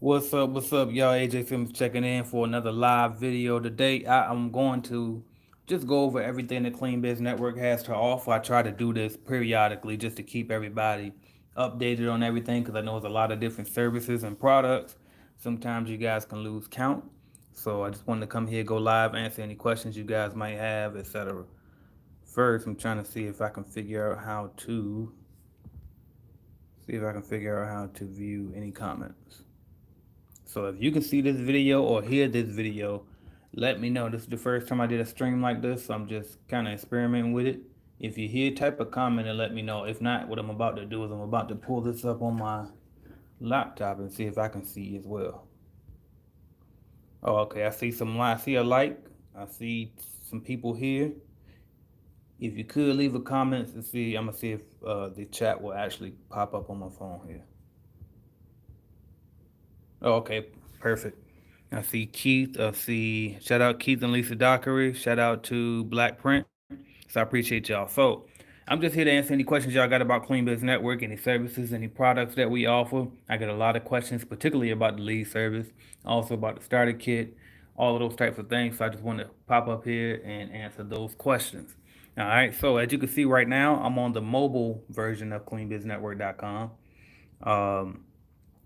What's up, y'all? AJ Sims checking in for another live video. Today, I'm going to just go over everything the Clean Biz Network has to offer. I try to do this periodically just to keep everybody updated on everything because I know there's a lot of different services and products. Sometimes you guys can lose count. So I just wanted to come here, go live, answer any questions you guys might have, etc. First, I'm trying to see if I can figure out how to view any comments. So if you can see this video or hear this video, let me know. This is the first time I did a stream like this, so I'm just kind of experimenting with it. If you hear, type a comment and let me know. If not, what I'm about to do is I'm about to pull this up on my laptop and see if I can see as well. Oh, okay. I see a like. I see some people here. If you could leave a comment to see, I'm gonna see if the chat will actually pop up on my phone here. Oh, okay, perfect. I see Keith. I see shout out Keith and Lisa Dockery. Shout out to Black Print. So I appreciate y'all. So I'm just here to answer any questions y'all got about Clean Biz Network, any services, any products that we offer. I get a lot of questions, particularly about the lead service, also about the starter kit, all of those types of things. So I just want to pop up here and answer those questions. All right. So as you can see right now, I'm on the mobile version of CleanBizNetwork.com. Um,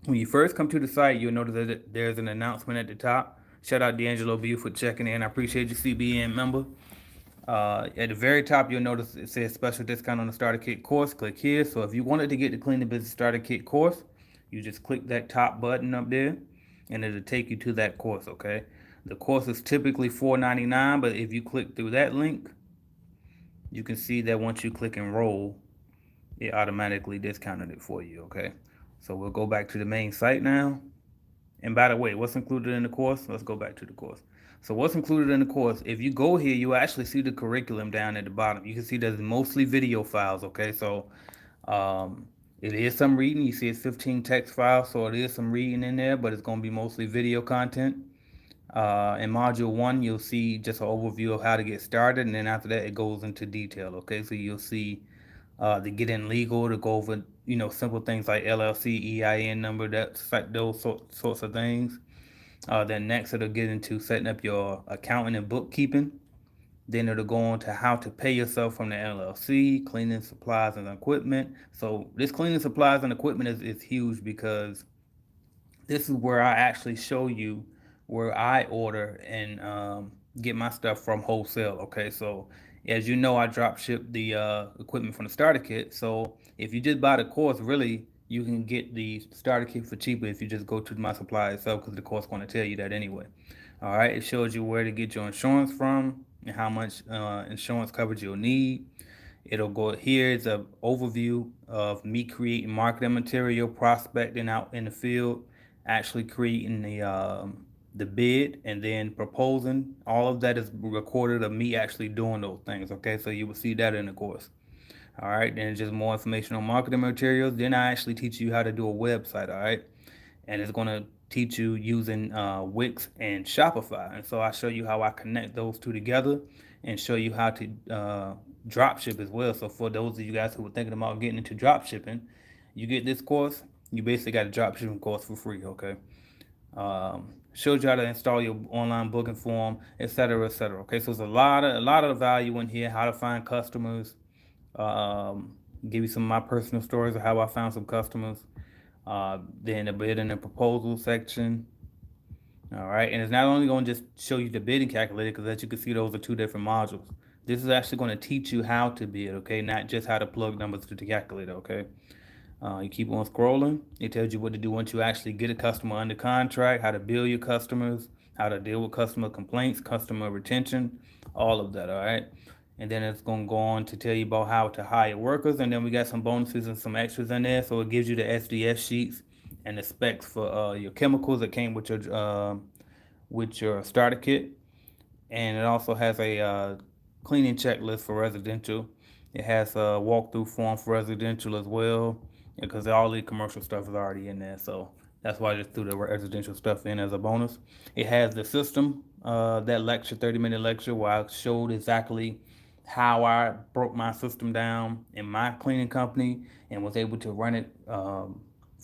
when you first come to the site, you'll notice that there's an announcement at the top. Shout out D'Angelo View for checking in. I appreciate you, CBN member. At the very top, you'll notice it says special discount on the starter kit course. Click here. So if you wanted to get the Clean the Business starter kit course, you just click that top button up there, and it'll take you to that course. Okay. The course is typically $4.99, but if you click through that link, you can see that once you click enroll, it automatically discounted it for you. Okay. So we'll go back to the main site now. And by the way, what's included in the course? Let's go back to the course. So what's included in the course? If you go here, you actually see the curriculum down at the bottom. You can see there's mostly video files. Okay, so it is some reading. You see it's 15 text files, so it is some reading in there, but it's going to be mostly video content. In module one, you'll see just an overview of how to get started, and then after that, it goes into detail. Okay, so you'll see the get in legal to go over simple things like LLC, EIN number, those sorts of things. Then next it'll get into setting up your accounting and bookkeeping. Then it'll go on to how to pay yourself from the LLC, cleaning supplies and equipment. So this cleaning supplies and equipment is huge because this is where I actually show you where I order and get my stuff from wholesale. Okay, so as you know, I drop ship the equipment from the starter kit. So if you just buy the course, really, you can get the starter kit for cheaper if you just go to my supplier itself because the course going to tell you that anyway. All right, it shows you where to get your insurance from and how much insurance coverage you'll need. It'll go here is an overview of me creating marketing material, prospecting out in the field, actually creating the bid, and then proposing. All of that is recorded of me actually doing those things. Okay, so you will see that in the course. All right, then just more information on marketing materials. Then I actually teach you how to do a website. All right, and it's going to teach you using Wix and Shopify. And so I show you how I connect those two together and show you how to drop ship as well. So for those of you guys who are thinking about getting into drop shipping, you get this course, you basically got a drop shipping course for free. Okay. Shows you how to install your online booking form, etc., etc. Okay, so there's a lot of value in here. How to find customers, give you some of my personal stories of how I found some customers. Then the bid and the proposal section. All right, and it's not only going to just show you the bidding calculator because as you can see, those are two different modules. This is actually going to teach you how to bid, okay, not just how to plug numbers to the calculator, okay. You keep on scrolling. It tells you what to do once you actually get a customer under contract, how to bill your customers, how to deal with customer complaints, customer retention, all of that, all right? And then it's going to go on to tell you about how to hire workers. And then we got some bonuses and some extras in there. So it gives you the SDS sheets and the specs for your chemicals that came with your starter kit. And it also has a cleaning checklist for residential. It has a walkthrough form for residential as well, because all the commercial stuff is already in there. So that's why I just threw the residential stuff in as a bonus. It has the system, that lecture, 30-minute lecture, where I showed exactly how I broke my system down in my cleaning company and was able to run it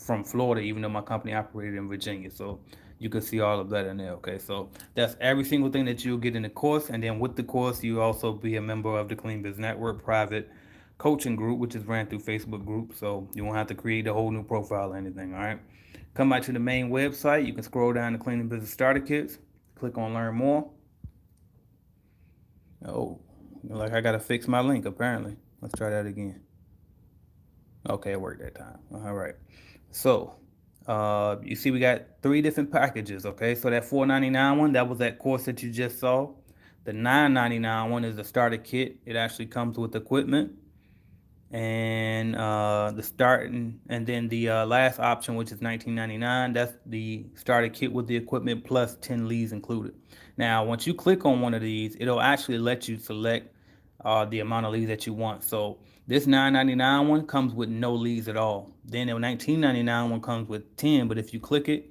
from Florida, even though my company operated in Virginia. So you can see all of that in there. Okay, so that's every single thing that you'll get in the course, and then with the course, you also be a member of the Clean Biz Network private coaching group, which is ran through Facebook group. So you won't have to create a whole new profile or anything. All right. Come back to the main website. You can scroll down to Cleaning Business Starter Kits. Click on Learn More. Oh, like I gotta fix my link apparently. Let's try that again. Okay, it worked that time. All right. So, you see, we got three different packages. Okay, so that $4.99 one, that was that course that you just saw. The $9.99 one is the starter kit. It actually comes with equipment and the starting, and then the last option, which is 19.99. That's the starter kit with the equipment plus 10 leads included. Now, once you click on one of these, it'll actually let you select the amount of leads that you want. So this 9.99 one comes with no leads at all. Then the 19.99 one comes with 10, but if you click it,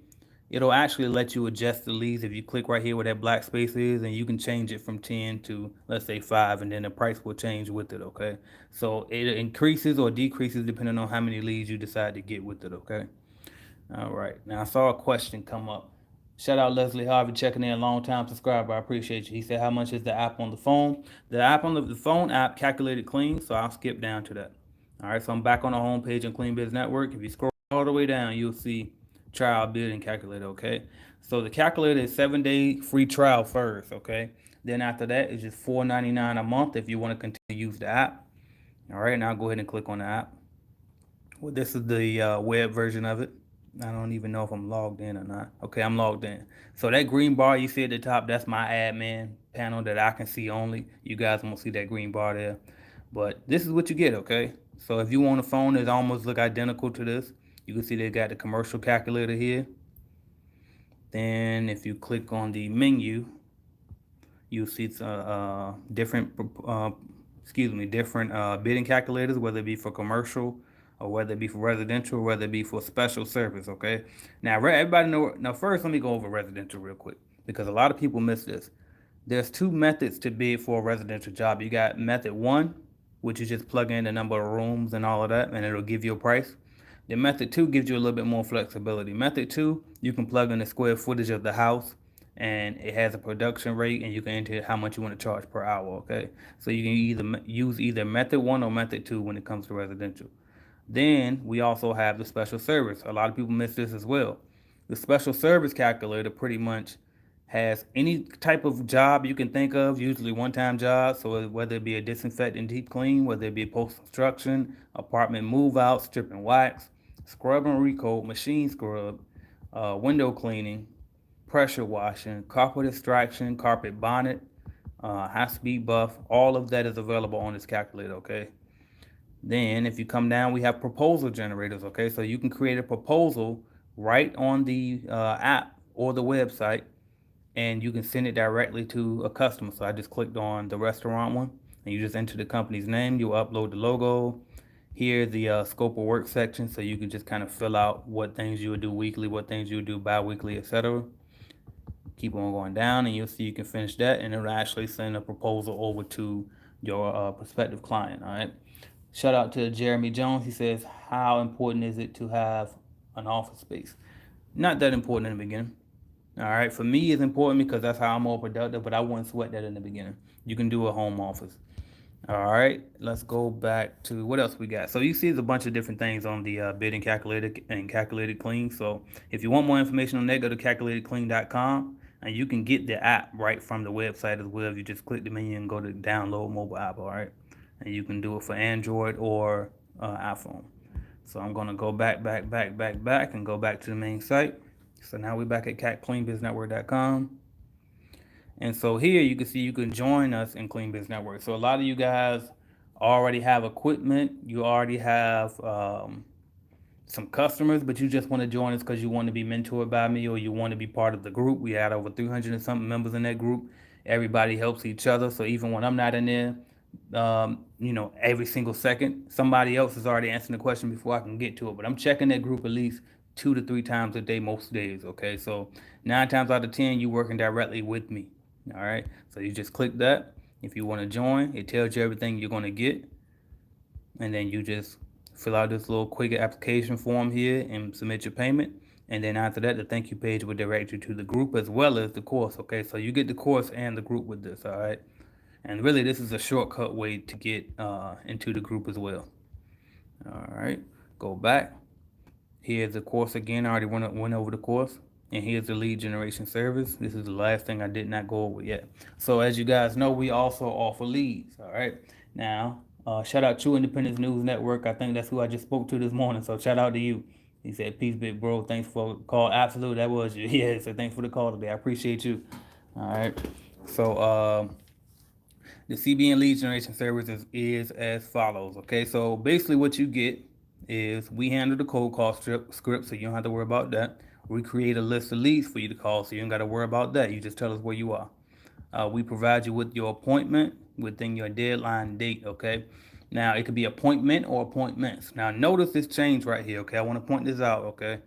it'll actually let you adjust the leads. If you click right here where that black space is, and you can change it from 10 to, let's say, 5, and then the price will change with it. Okay, so it increases or decreases depending on how many leads you decide to get with it. Okay. All right, now I saw a question come up. Shout out Leslie Harvey checking in, long time subscriber. I appreciate you. He said, how much is the app on the phone? The app on the phone app calculated clean, so I'll skip down to that. All right, so I'm back on the home page in Clean Biz Network. If you scroll all the way down, you'll see trial bidding calculator. Okay, so the calculator is 7-day free trial first. Okay, then after that it's just $4.99 a month if you want to continue to use the app. All right, now go ahead and click on the app. Well, this is the web version of it. I don't even know if I'm logged in or not. Okay, I'm logged in. So that green bar you see at the top, that's my admin panel that I can see only. You guys won't see that green bar there. But this is what you get, okay? So if you want a phone that almost look identical to this, you can see they got the commercial calculator here. Then if you click on the menu, you'll see different, different bidding calculators, whether it be for commercial or whether it be for residential, or whether it be for special service. Okay. Now, everybody know. Now, first, let me go over residential real quick because a lot of people miss this. There's two methods to bid for a residential job. You got method one, which is just plug in the number of rooms and all of that, and it'll give you a price. Then method two gives you a little bit more flexibility. Method two, you can plug in the square footage of the house, and it has a production rate, and you can enter how much you want to charge per hour. Okay, so you can either use either method one or method two when it comes to residential. Then we also have the special service. A lot of people miss this as well. The special service calculator pretty much has any type of job you can think of, usually one-time job. So whether it be a disinfectant deep clean, whether it be post construction, apartment move out, strip and wax, scrub and recoat, machine scrub, window cleaning, pressure washing, carpet extraction, carpet bonnet, high speed buff, all of that is available on this calculator. Okay. Then if you come down, we have proposal generators. Okay, so you can create a proposal right on the app or the website, and you can send it directly to a customer. So I just clicked on the restaurant one, and you just enter the company's name. You upload the logo. Here, the scope of work section, so you can just kind of fill out what things you would do weekly, what things you would do bi-weekly, etc. Keep on going down, and you'll see you can finish that, and it'll actually send a proposal over to your prospective client. All right. Shout out to Jeremy Jones. He says, how important is it to have an office space? Not that important in the beginning. All right. For me, it's important because that's how I'm more productive, but I wouldn't sweat that in the beginning. You can do a home office. All right. Let's go back to what else we got. So you see there's a bunch of different things on the bidding calculator and calculated clean. So if you want more information on that, go to calculatedclean.com, and you can get the app right from the website as well. If you just click the menu and go to download mobile app. All right. And you can do it for Android or iPhone. So I'm gonna go back, and go back to the main site. So now we're back at cleanbiznetwork.com. And so here you can see you can join us in Clean Biz Network. So a lot of you guys already have equipment, you already have some customers, but you just want to join us because you want to be mentored by me or you want to be part of the group. We had over 300 and something members in that group. Everybody helps each other. So even when I'm not in there, every single second, somebody else is already answering the question before I can get to it. But I'm checking that group at least 2 to 3 times a day, most days. Okay, so 9 times out of 10, you're working directly with me. All right, so you just click that. If you want to join, it tells you everything you're going to get, and then you just fill out this little quick application form here and submit your payment. And then after that, the thank you page will direct you to the group as well as the course. Okay, so you get the course and the group with this. All right, and really, this is a shortcut way to get into the group as well. All right, go back. Here's the course again. I already went over the course. And here's the lead generation service. This is the last thing I did not go over yet. So as you guys know, we also offer leads. All right. Now, shout out True Independence News Network. I think that's who I just spoke to this morning. So shout out to you. He said, "Peace, big bro. Thanks for the call." Absolute, that was you. Yeah. So thanks for the call today. I appreciate you. All right. So the CBN lead generation service is as follows. Okay, so basically what you get is we handle the cold call script, so you don't have to worry about that. We create a list of leads for you to call, so you don't got to worry about that. You just tell us where you are. We provide you with your appointment within your deadline date. Okay. Now it could be appointment or appointments. Now notice this change right here. Okay, I want to point this out. Okay,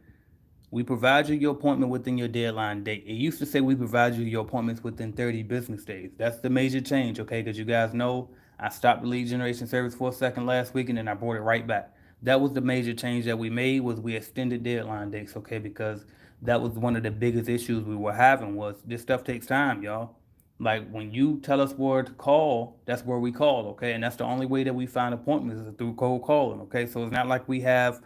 we provide you your appointment within your deadline date. It used to say we provide you your appointments within 30 business days. That's the major change, okay? Because you guys know I stopped the lead generation service for a second last week and then I brought it right back. That was the major change that we made was we extended deadline dates, okay? Because that was one of the biggest issues we were having was this stuff takes time, y'all. Like when you tell us where to call, that's where we call, okay? And that's the only way that we find appointments is through cold calling, okay? So it's not like we have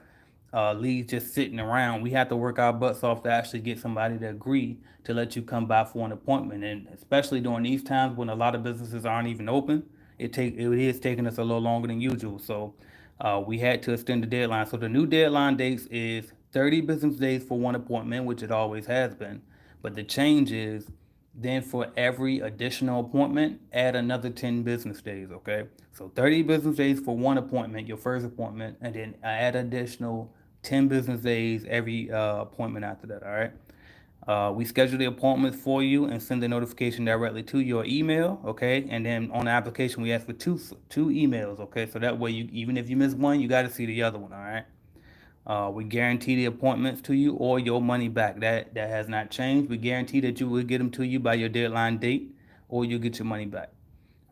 leads just sitting around. We have to work our butts off to actually get somebody to agree to let you come by for an appointment. And especially during these times when a lot of businesses aren't even open, it is taking us a little longer than usual. So we had to extend the deadline. So the new deadline dates is 30 business days for one appointment, which it always has been. But the change is then for every additional appointment, add another 10 business days, okay? So 30 business days for one appointment, your first appointment, and then add additional 10 business days every appointment after that, all right? We schedule the appointments for you and send the notification directly to your email, okay? And then on the application, we ask for two emails, okay? So that way, you even if you miss one, you got to see the other one, all right? We guarantee the appointments to you or your money back. That has not changed. We guarantee that you will get them to you by your deadline date, or you'll get your money back.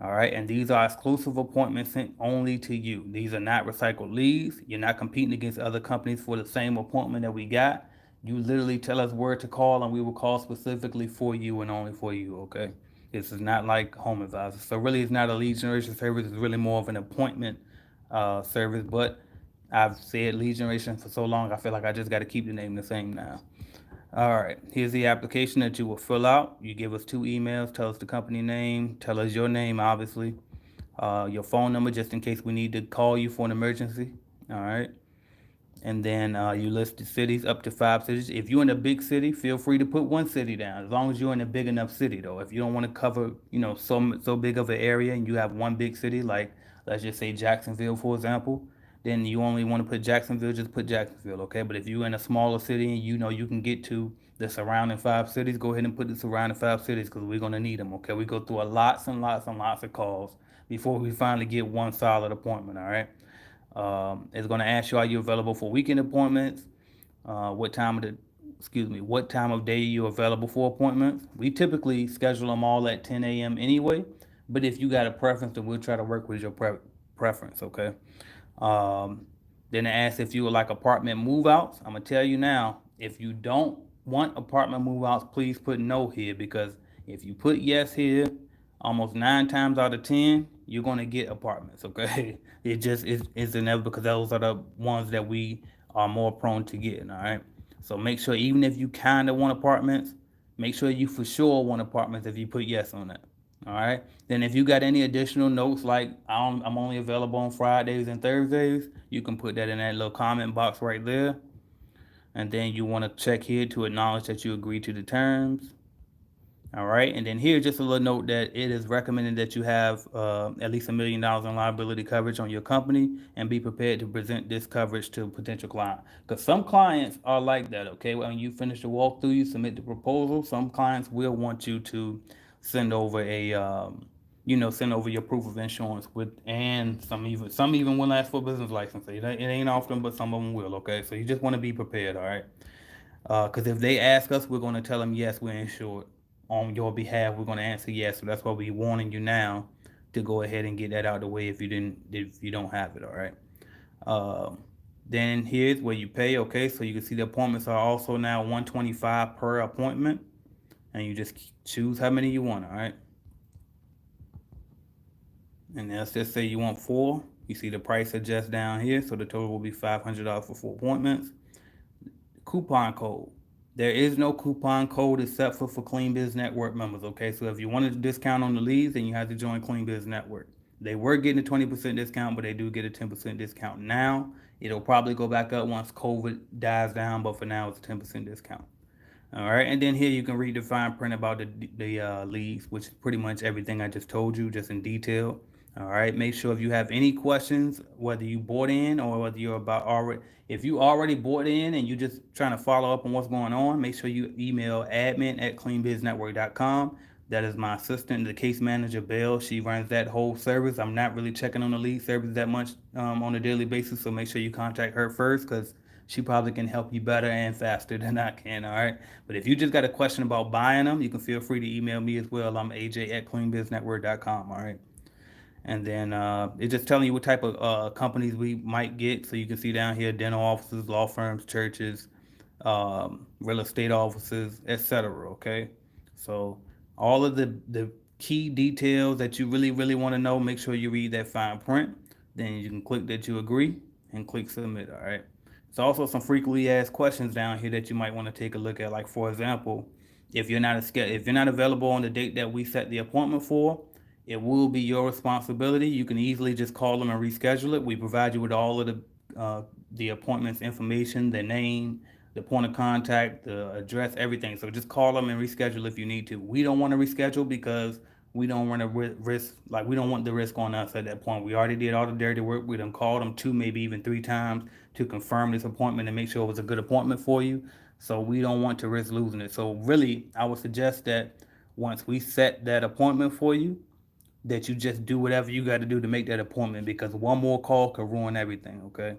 All right, and these are exclusive appointments sent only to you. These are not recycled leads. You're not competing against other companies for the same appointment that we got. You literally tell us where to call, and we will call specifically for you and only for you. Okay, this is not like Home Advisor. So really, it's not a lead generation service. It's really more of an appointment service. But I've said lead generation for so long, I feel like I just got to keep the name the same now. All right, here's the application that you will fill out. You give us two emails, tell us the company name, tell us your name, obviously, your phone number just in case we need to call you for an emergency. All right. And then you list the cities, up to 5 cities. If you're in a big city, feel free to put one city down, as long as you're in a big enough city, though. If you don't want to cover, so big of an area, and you have one big city, like let's just say Jacksonville, for example, then you only want to put Jacksonville, just put Jacksonville, okay? But if you're in a smaller city and you know you can get to the surrounding 5 cities, go ahead and put the surrounding 5 cities because we're gonna need them, okay? We go through a lots and lots and lots of calls before we finally get one solid appointment, all right? It's going to ask you, are you available for weekend appointments? What time of the, excuse me, what time of day you're available for appointments? We typically schedule them all at 10 a.m. anyway, but if you got a preference, then we'll try to work with your preference, okay? Then it asks if you would like apartment move outs. I'm going to tell you now, if you don't want apartment move outs, please put no here because if you put yes here, almost 9 times out of 10, you're gonna get apartments. Okay, it's inevitable because those are the ones that we are more prone to getting. All right, so make sure even if you kind of want apartments, make sure you for sure want apartments if you put yes on that. All right. Then if you got any additional notes like I'm only available on Fridays and Thursdays, you can put that in that little comment box right there. And then you want to check here to acknowledge that you agree to the terms. All right, and then here, just a little note that it is recommended that you have at least $1 million in liability coverage on your company and be prepared to present this coverage to a potential client. Because some clients are like that, okay? When you finish the walkthrough, you submit the proposal. Some clients will want you to send over send over your proof of insurance with, and some even will ask for a business license. It ain't often, but some of them will, okay? So you just want to be prepared, all right? Because if they ask us, we're going to tell them yes, we're insured on your behalf. We're going to answer yes. So that's why we're warning you now to go ahead and get that out of the way if you don't have it. All right. Um, then here's where you pay. Okay, so you can see the appointments are also now 125 per appointment, and you just choose how many you want. All right, and let's just say you want four. You see the price adjust down here, so the total will be $500 for 4 appointments. Coupon code. There is no coupon code except for Clean Biz Network members. Okay, so if you wanted a discount on the leads, then you have to join Clean Biz Network. They were getting a 20% discount, but they do get a 10% discount now. It'll probably go back up once COVID dies down, but for now it's a 10% discount. All right, and then here you can read the fine print about the leads, which is pretty much everything I just told you, just in detail. All right, make sure if you have any questions, whether you bought in or whether you're about already, if you already bought in and you're just trying to follow up on what's going on, make sure you email admin@cleanbiznetwork.com. That is my assistant, the case manager, Bill. She runs that whole service. I'm not really checking on the lead service that much on a daily basis, so make sure you contact her first because she probably can help you better and faster than I can. All right. But if you just got a question about buying them, you can feel free to email me as well. I'm AJ@cleanbiznetwork.com. All right. And then it's just telling you what type of companies we might get. So you can see down here dental offices, law firms, churches, real estate offices, etc. Okay. So all of the key details that you really want to know, make sure you read that fine print. Then you can click that you agree and click submit. All right. There's also some frequently asked questions down here that you might want to take a look at. Like for example, if you're not available on the date that we set the appointment for, it will be your responsibility. You can easily just call them and reschedule it. We provide you with all of the appointment's information, the name, the point of contact, the address, everything. So just call them and reschedule if you need to. We don't want to reschedule because we don't want to risk, like we don't want the risk on us at that point. We already did all the dirty work. We done called them two, maybe even three times to confirm this appointment and make sure it was a good appointment for you. So we don't want to risk losing it. So really, I would suggest that once we set that appointment for you, that you just do whatever you got to do to make that appointment because one more call could ruin everything. Okay.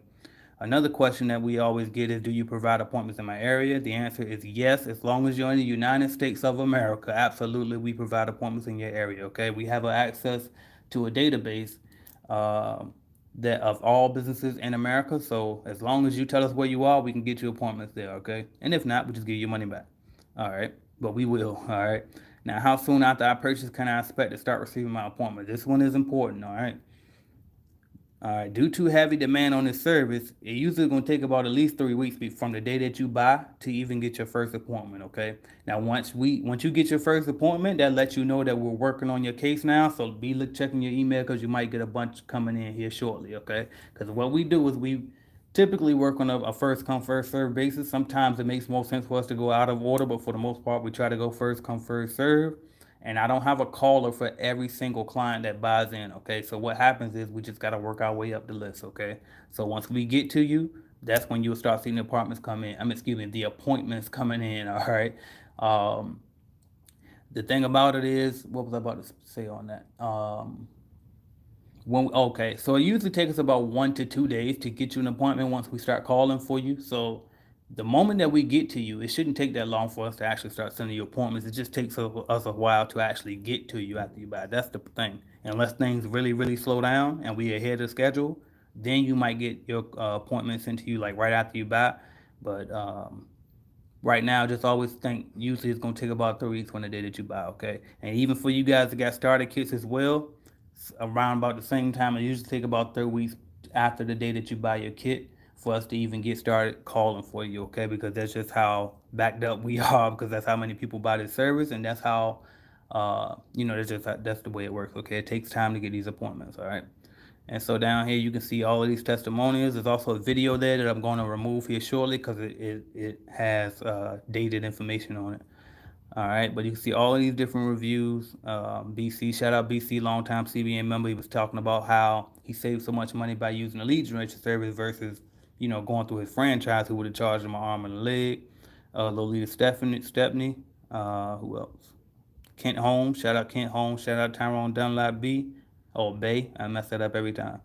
Another question that we always get is, do you provide appointments in my area? The answer is yes, as long as you're in the United States of America. Absolutely, we provide appointments in your area. Okay, we have access to a database uh, that of all businesses in America. So as long as you tell us where you are, we can get you appointments there. Okay, and if not, we just give you your money back. All right, but we will. All right. Now, how soon after I purchase can I expect to start receiving my appointment? This one is important. All right. All right, due to heavy demand on this service, it usually going to take about at least 3 weeks from the day that you buy to even get your first appointment. Okay. Now, once you get your first appointment, that lets you know that we're working on your case now. So be checking your email because you might get a bunch coming in here shortly. Okay. Because what we do is we typically work on a first come first serve basis. Sometimes it makes more sense for us to go out of order, but for the most part, we try to go first come first serve. And I don't have a caller for every single client that buys in. Okay, so what happens is we just got to work our way up the list. Okay, so once we get to you, that's when you'll start seeing the apartments come in. Excuse me, the appointments coming in. All right. Um, the thing about it is, what was I about to say on that? Okay, so it usually takes us about 1 to 2 days to get you an appointment once we start calling for you. So the moment that we get to you, it shouldn't take that long for us to actually start sending you appointments. It just takes us a while to actually get to you after you buy. That's the thing. Unless things really slow down and we ahead of schedule, then you might get your appointment sent to you like right after you buy. But right now, just always think usually it's gonna take about 3 weeks from the day that you buy, okay? And even for you guys that got starter kits as well, around about the same time, it usually take about 3 weeks after the day that you buy your kit for us to even get started calling for you, okay? Because that's just how backed up we are, because that's how many people buy this service, and that's how, that's the way it works, okay? It takes time to get these appointments, all right? And so down here you can see all of these testimonials. There's also a video there that I'm going to remove here shortly because it has dated information on it. All right, but you can see all of these different reviews. BC, shout out BC, longtime CBN member. He was talking about how he saved so much money by using the lead generation service versus, going through his franchise who would have charged him an arm and a leg. Lolita Stepney, who else? Kent Holmes, shout out Kent Holmes, shout out Tyrone Dunlap B. Oh, Bay, I mess that up every time.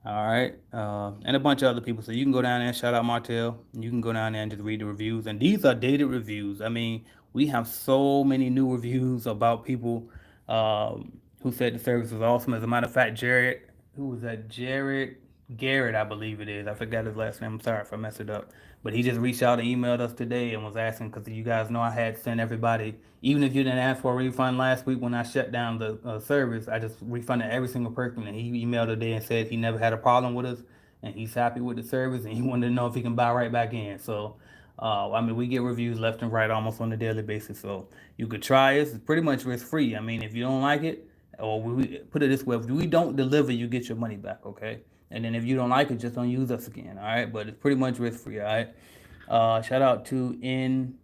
All right, and a bunch of other people. So you can go down there and shout out Martell. You can go down there and just read the reviews. And these are dated reviews. I mean, we have so many new reviews about people who said the service was awesome. As a matter of fact, Jared, who was that? Jared Garrett, I believe it is. I forgot his last name. I'm sorry if I messed it up. But he just reached out and emailed us today and was asking because you guys know I had sent everybody, even if you didn't ask for a refund last week when I shut down the service, I just refunded every single person. And he emailed today and said he never had a problem with us and he's happy with the service and he wanted to know if he can buy right back in. So, I mean, we get reviews left and right almost on a daily basis. So you could try it. It's pretty much risk free. I mean, if you don't like it, or we put it this way, if we don't deliver, you get your money back, okay? And then if you don't like it, just don't use us again, all right? But it's pretty much risk free, all right? Shout out to N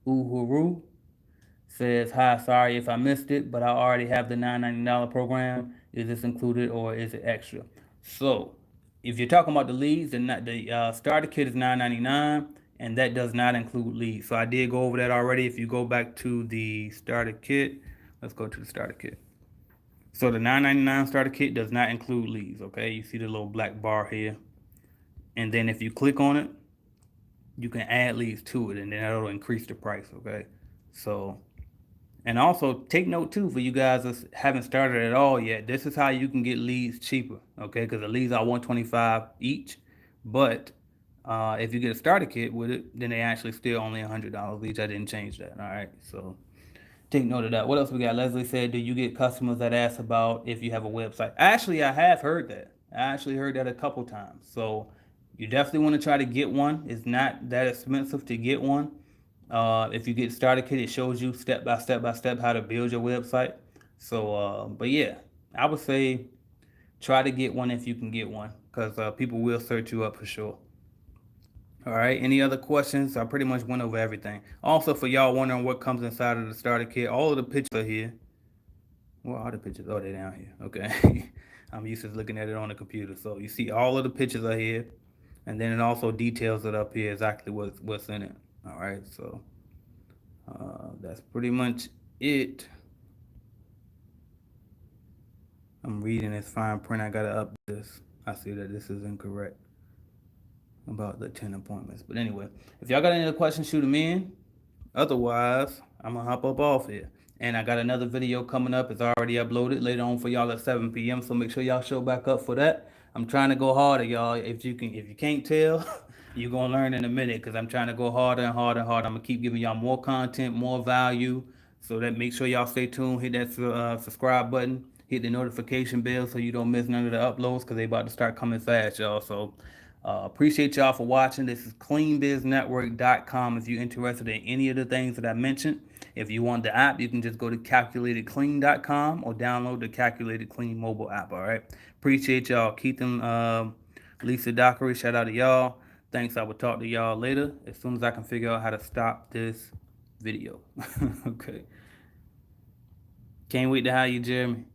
Uhuru says, "Hi, sorry if I missed it, but I already have the $9.99 program. Is this included or is it extra?" So, if you're talking about the leads, the starter kit is $9.99, and that does not include leads. So I did go over that already. If you go back to the starter kit, let's go to the starter kit. So the $9.99 starter kit does not include leads. Okay, you see the little black bar here, and then if you click on it, you can add leads to it, and then that'll increase the price. Okay, so and also take note too for you guys that haven't started at all yet. This is how you can get leads cheaper. Okay, because the leads are 125 each, but if you get a starter kit with it, then they actually still only $100 each. I didn't change that. All right, so take note of that. What else we got? Leslie said, "Do you get customers that ask about if you have a website?" Actually, I have heard that. I actually heard that a couple times. So you definitely want to try to get one. It's not that expensive to get one. If you get started kit, it shows you step by step how to build your website. So, but yeah, I would say try to get one if you can get one, because people will search you up for sure. All right. Any other questions? I pretty much went over everything. Also, for y'all wondering what comes inside of the starter kit, all of the pictures are here. Where are the pictures? Oh, they're down here. Okay. I'm used to looking at it on the computer. So you see all of the pictures are here. And then it also details it up here exactly what's in it. All right. So that's pretty much it. I'm reading this fine print. I got to up this. I see that this is incorrect about the 10 appointments. But anyway, if y'all got any other questions, shoot them in. Otherwise, I'm gonna hop up off here. And I got another video coming up. It's already uploaded later on for y'all at 7 p.m. So make sure y'all show back up for that. I'm trying to go harder, y'all. If you can't tell, you're gonna learn in a minute because I'm trying to go harder and harder and harder. I'm gonna keep giving y'all more content, more value. So that make sure y'all stay tuned. Hit that subscribe button. Hit the notification bell so you don't miss none of the uploads because they about to start coming fast, y'all. So appreciate y'all for watching. This is cleanbiznetwork.com if you're interested in any of the things that I mentioned. If you want the app, you can just go to calculatedclean.com or download the Calculated Clean mobile app. All right. Appreciate y'all. Keith and Lisa Dockery, shout out to y'all. Thanks. I will talk to y'all later as soon as I can figure out how to stop this video. Okay. Can't wait to have you, Jeremy.